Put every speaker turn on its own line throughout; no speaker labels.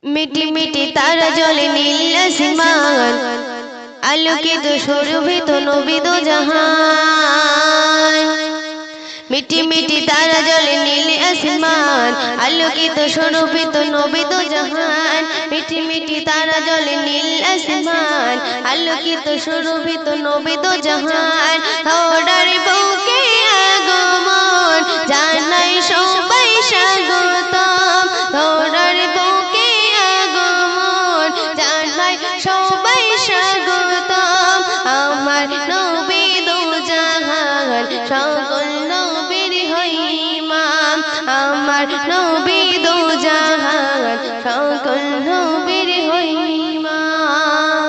মিটি মিটি তারা জ্বলে নীল আসমান, আলোকিত শোভিত নবী দো জাহান। মিটি মিটি তারা জ্বলে নীল আসমান, আলোকিত শোভিত নবী দো জাহান। মিটি মিটি তারা জ্বলে নীল আসমান, আলোকিত শোভিত নবী দো জাহান। থোড়ার বুকে আগমন জানাই সবাই স্বাগতম, থোড়ার বুকে আগমন জানাই সবাই স্বাগতম। আমার নবী দো জাহান সকল নবীর হই ইমাম, আমার নবী দো জাহান সকল নবীর হই ইমাম।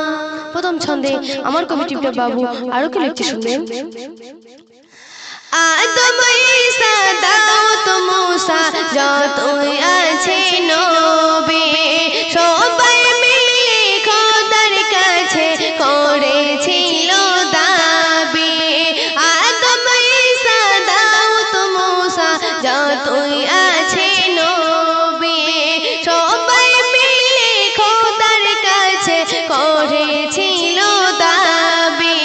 প্রথম ছন্দে আমার কমিটিটা বাবু আরো কি লিখতে শুনলেন। আদম ঈসা দাউদ মুসা যতই আছে নবী, সবাই মিলে খোদার কাছে করেছিল দাবি। আদম ঈসা দাউদ মুসা যতই আছে নবী, সবাই মিলে খোদার কাছে করেছিল দাবি।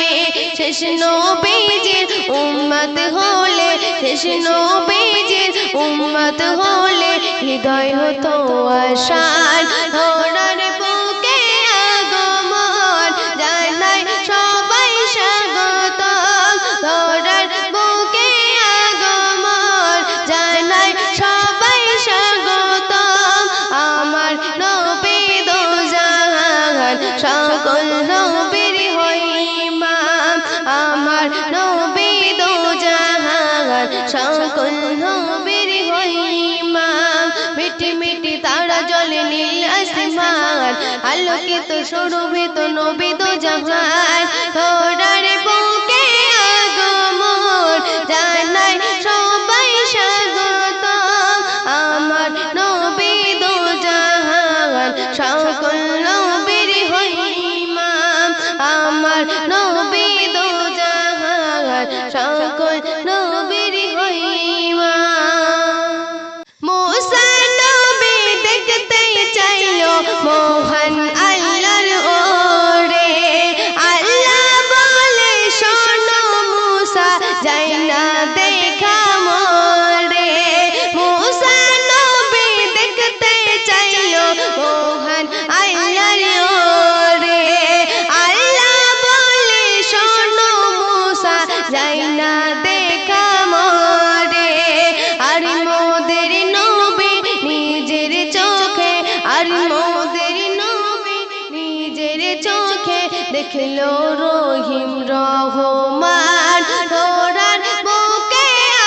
শেষ নবীজির উম্মত হলে, শেষ নবীজির উম্মত হলে হৃদয় হতো আশার। থোড়ার বুকে আগমন জানাই সবাই স্বাগতম, থোড়ার বুকে আগমন জানাই সবাই স্বাগতম। আমার নবী দো জাহান সকল নবীর হই ইমাম, আমার নবী দো জাহান সকল নবীর হই ইমাম। মিটি মিটি তারা জ্বলে নীল আসমান, আলোকিত শোভিত নবী দো জাহান। থোড়ার বুকে আগমন জানাই সবাই স্বাগতম, আমার নবী দো জাহান সকল নবীর হই ইমাম, আমার নবী দো জাহান সকল নবীর হই ইমাম। মুসা নবী দেখতে চাইলো মহান আল্লাহর ওরে, আল্লাহ বলে শোনো মুসা যাই না দেখা মোরে। মুসা নবী দেখতে চাইলো মহান আল্লাহর ওরে, আল্লাহ বলে শোনো মুসা যাই না দেখা মোরে। আর মোদের নবী নিজের চোখে, আর মোদের নবী নিজের চোখে দেখলো রহিম রহমান। থোড়ার বুকে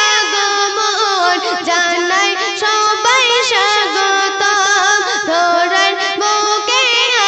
আগমন জানাই সবাই স্বাগতম, থোড়ার বুকে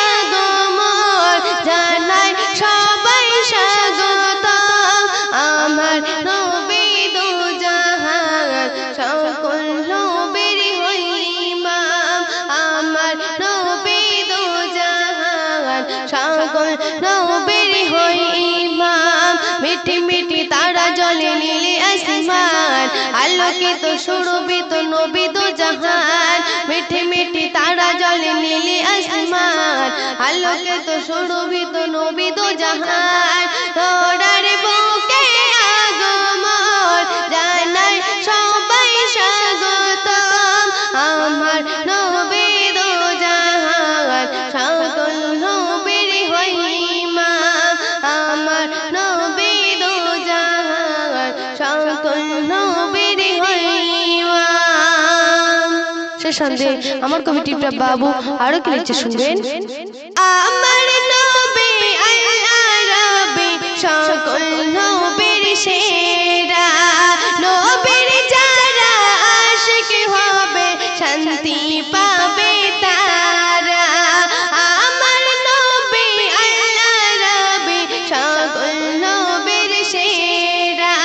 আগমন জানাই সবাই স্বাগতম। আমার নবী দো জাহান সকল নবীর হই ইমাম, আমার নবী দো জাহান সকল নবীর হই ইমাম। মিটি মিটি তারা জ্বলে নীল আসমান, আলোকিত শোভিত নবী দো জাহান। মিটি মিটি তারা জ্বলে নীল আসমান, আলোকিত শোভিত নবী দো জাহান। থোড়ার বুকে আগমন জানাই সবাই স্বাগতম, আমার নবী দো জাহান সকল নবীর হই ইমাম, আমার নবী দো জাহান সকল নবীর হই ইমাম। সে সন্ধে আমার কমিটিটা বাবু আরো কি লিখতে শুনবেন। আমার নবী আল্লাহ রাব্বি সকল নবীর সেরা, নবীর যারা আশিক হবে শান্তি পাবে তারা। আমার নবী আল্লাহ রাব্বি সকল নবীর সেরা,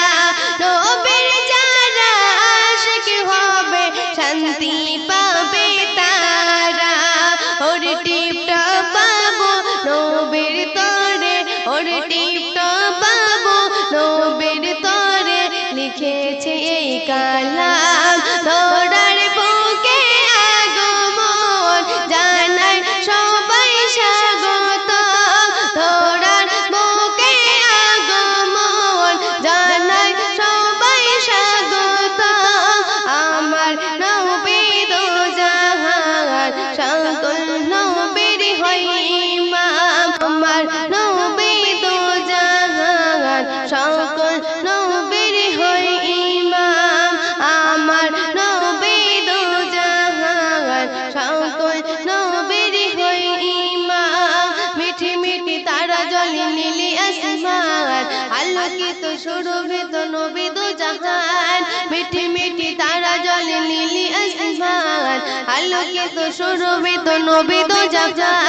নবীর যারা আশিক হবে শান্তি পাবে তারা। ওর টিপটা পাবো নবীর তরে, ওর টিপটা পাবো নবীর তরে। নবীর হই ঈমান মিঠি মিঠি তারা জ্বলে নীলি আসমান আলোকিত সুরভিত নবী দো জাহান মিঠি মিঠি তারা জ্বলে নীলি আসমান আলোকিত সুরভিত নবী দো জাহান